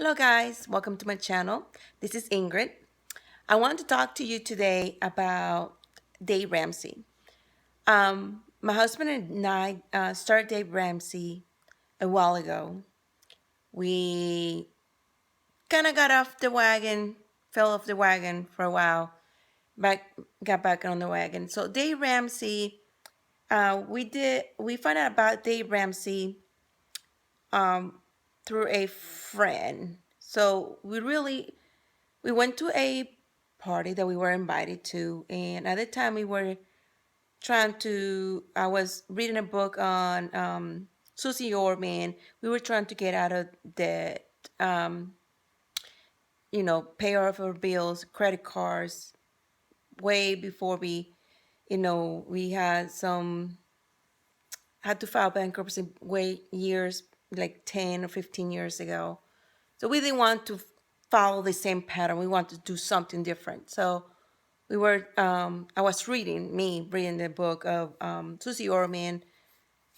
Hello guys, welcome to my channel. This is Ingrid. I want to talk to you today about Dave Ramsey. My husband and I started Dave Ramsey a while ago. We kind of got off the wagon, fell off the wagon for a while, got back on the wagon. So Dave Ramsey, we found out about Dave Ramsey um, through a friend. So we went to a party that we were invited to, and at the time I was reading a book on Susie Orman. We were trying to get out of debt, um, pay off our bills, credit cards, way before we had to file bankruptcy way years, like 10 or 15 years ago. So we didn't want to follow the same pattern. We wanted to do something different. So I was reading the book of Susie Orman,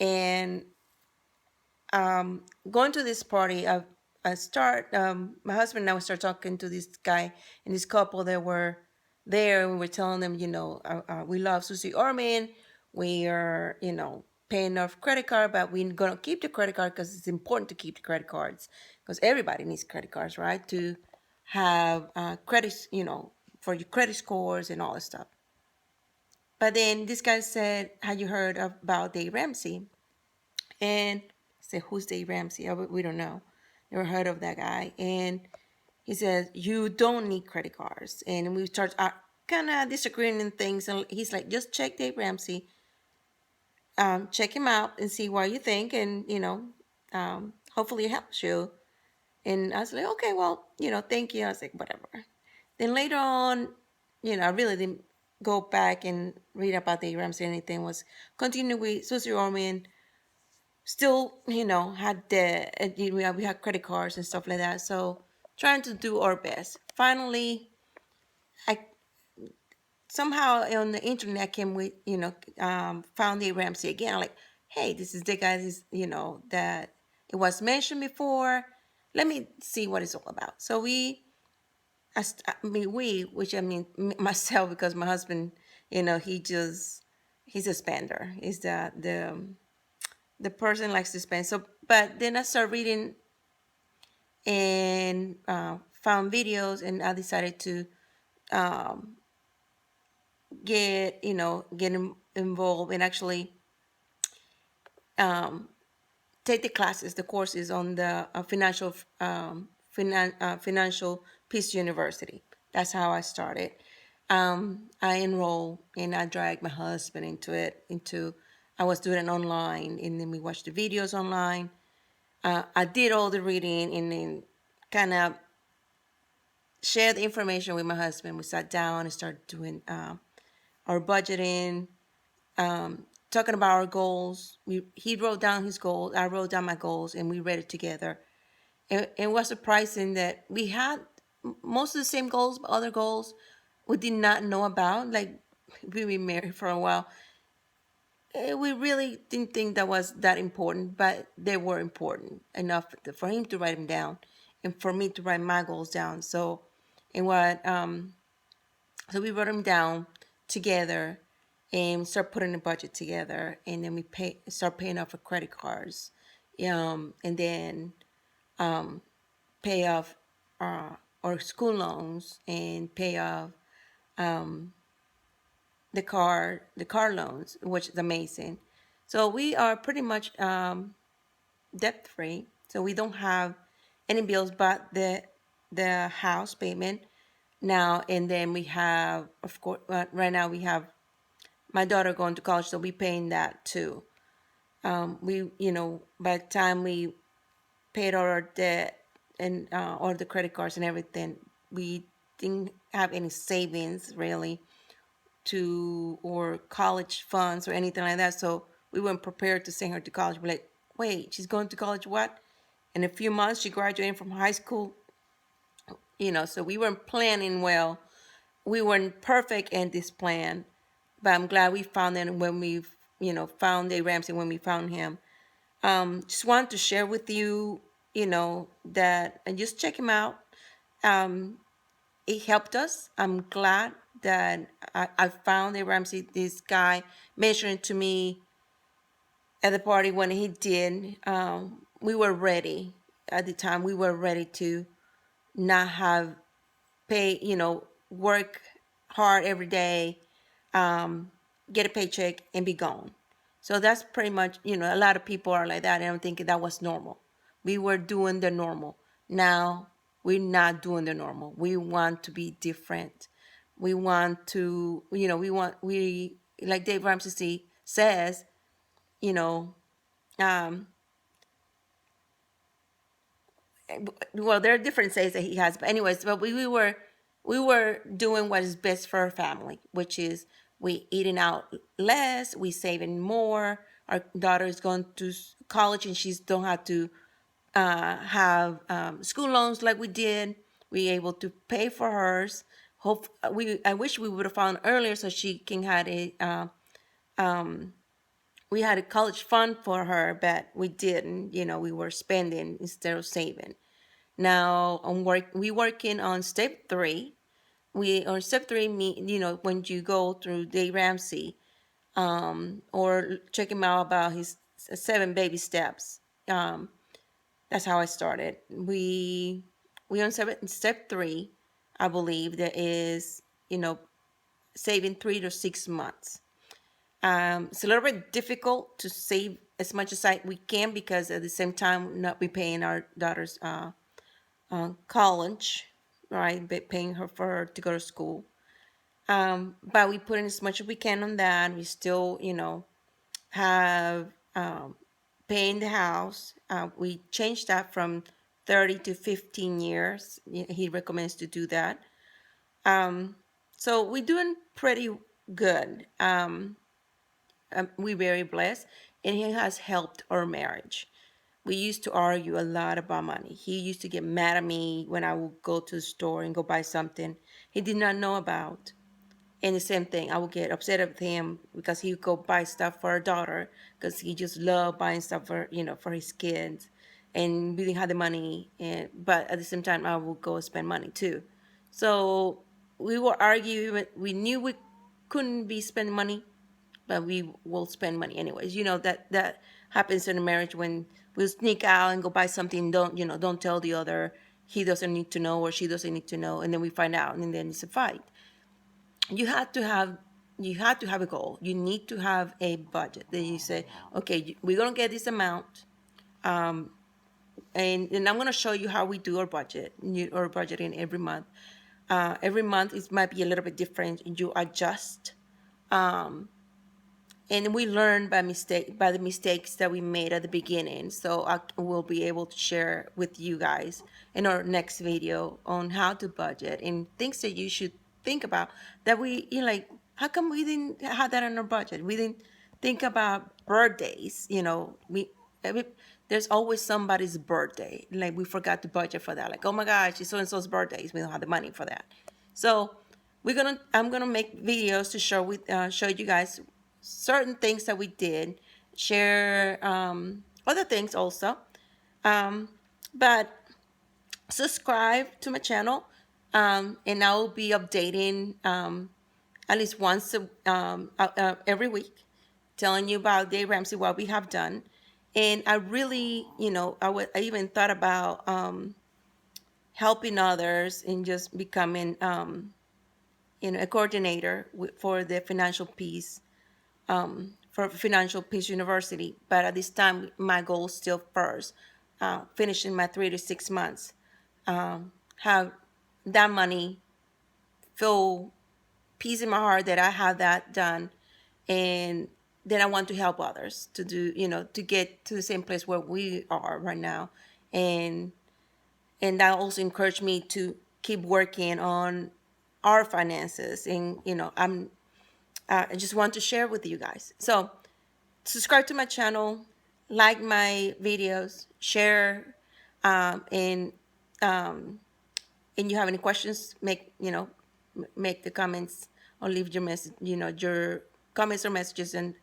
and going to this party. My husband and I start talking to this guy and this couple that were there, and we were telling them, we love Susie Orman. We are, paying off credit card, but we're gonna keep the credit card because it's important to keep the credit cards because everybody needs credit cards, right? To have credits, for your credit scores and all that stuff. But then this guy said, "Have you heard about Dave Ramsey?" And I said, "Who's Dave Ramsey?" We don't know. Never heard of that guy. And he says, "You don't need credit cards." And we start kind of disagreeing in things. And he's like, "Just check Dave Ramsey. Check him out and see what you think. And, hopefully it helps you." And I was like, "Okay, well, thank you." I was like, "Whatever." Then later on, I really didn't go back and read about Dave Ramsey or anything. Was continue with Susie Orman. Still, had we had credit cards and stuff like that. So trying to do our best. Finally, I somehow on the internet came with found Dave Ramsey again. I'm like, hey, this is the guy that it was mentioned before. Let me see what it's all about. So which I mean myself, because my husband, he's a spender. He's the person likes to spend. So, but then I started reading and found videos, and I decided to um, involved and actually um, take the courses on the financial peace university. That's how I started. I enrolled and I dragged my husband into it. I was doing it online, and then we watched the videos online. I did all the reading and then kind of shared the information with my husband. We sat down and started doing our budgeting, talking about our goals. He wrote down his goals. I wrote down my goals, and we read it together. It was surprising that we had most of the same goals, but other goals we did not know about. Like we've been married for a while. We really didn't think that was that important, but they were important enough for him to write them down, and for me to write my goals down. And what so we wrote them down together and start putting a budget together, and then we start paying off our credit cards, and then pay off our school loans and pay off the car loans, which is amazing. So we are pretty much debt free. So we don't have any bills but the house payment now. And then we have, of course, right now we have my daughter going to college, so we paying that too. By the time we paid all our debt and all the credit cards and everything, we didn't have any savings really or college funds or anything like that. So we weren't prepared to send her to college. We're like, wait, she's going to college? What? In a few months, she graduated from high school. So we weren't planning well. We weren't perfect in this plan, but I'm glad we found it when found Dave Ramsey, when we found him. Just wanted to share with you that, and just check him out. Um, it helped us. I'm glad that I found a Ramsey, this guy mentioned to me at the party when he did. We were ready at the time. We were ready to not have pay, work hard every day, um, get a paycheck, and be gone. So that's pretty much, a lot of people are like that. And I'm thinking that was normal. We were doing the normal. Now we're not doing the normal. We want to be different. We want to, like Dave Ramsey says, you know, um, well, there are different sayings that he has, but anyways, but we were doing what is best for our family, which is we eating out less, we saving more. Our daughter is going to college, and she's don't have to have school loans like we did. We able to pay for hers. I wish we would have found earlier so she can had a we had a college fund for her, but we didn't. We were spending instead of saving. Now we working on step three. We on step three mean, when you go through Dave Ramsey, or check him out about his 7 baby steps. That's how I started. We on step three, I believe there is, saving 3 to 6 months. It's a little bit difficult to save as much as we can, because at the same time not be paying our daughter's college, right? Paying her for her to go to school. But we put in as much as we can on that. We still, have paying the house. We changed that from 30 to 15 years. He recommends to do that. So we're doing pretty good. We're very blessed, and he has helped our marriage. We used to argue a lot about money. He used to get mad at me when I would go to the store and go buy something he did not know about. And the same thing, I would get upset with him because he would go buy stuff for our daughter, because he just loved buying stuff for his kids, and we didn't have the money. But at the same time, I would go spend money too. So we were arguing. We knew we couldn't be spending money, but we will spend money anyways. That happens in a marriage when we'll sneak out and go buy something. Don't tell the other. He doesn't need to know, or she doesn't need to know, and then we find out, and then it's a fight. You have to have you have to have a goal. You need to have a budget. Then you say, okay, we're gonna get this amount, and I'm gonna show you how we do our budget. Our budgeting every month. Every month it might be a little bit different. You adjust, and we learn by the mistakes that we made at the beginning. So I will be able to share with you guys in our next video on how to budget and things that you should think about, that like, how come we didn't have that in our budget? We didn't think about birthdays. Every, there's always somebody's birthday, like we forgot to budget for that. Like, oh my gosh, it's so and so's birthdays, we don't have the money for that. So I'm gonna make videos to show you guys certain things that we did, share other things also. But subscribe to my channel, and I will be updating at least once every week, telling you about Dave Ramsey, what we have done. And I really, I even thought about helping others and just becoming, a coordinator for the Financial Peace, for Financial Peace University. But at this time, my goal is still first, finishing my 3 to 6 months, have that money, feel peace in my heart that I have that done, and then I want to help others to do, to get to the same place where we are right now, and that also encouraged me to keep working on our finances, and I just want to share with you guys. So subscribe to my channel, like my videos, share, and you have any questions, make the comments, or leave your message, your comments or messages, and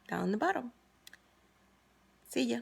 down the bottom. See ya.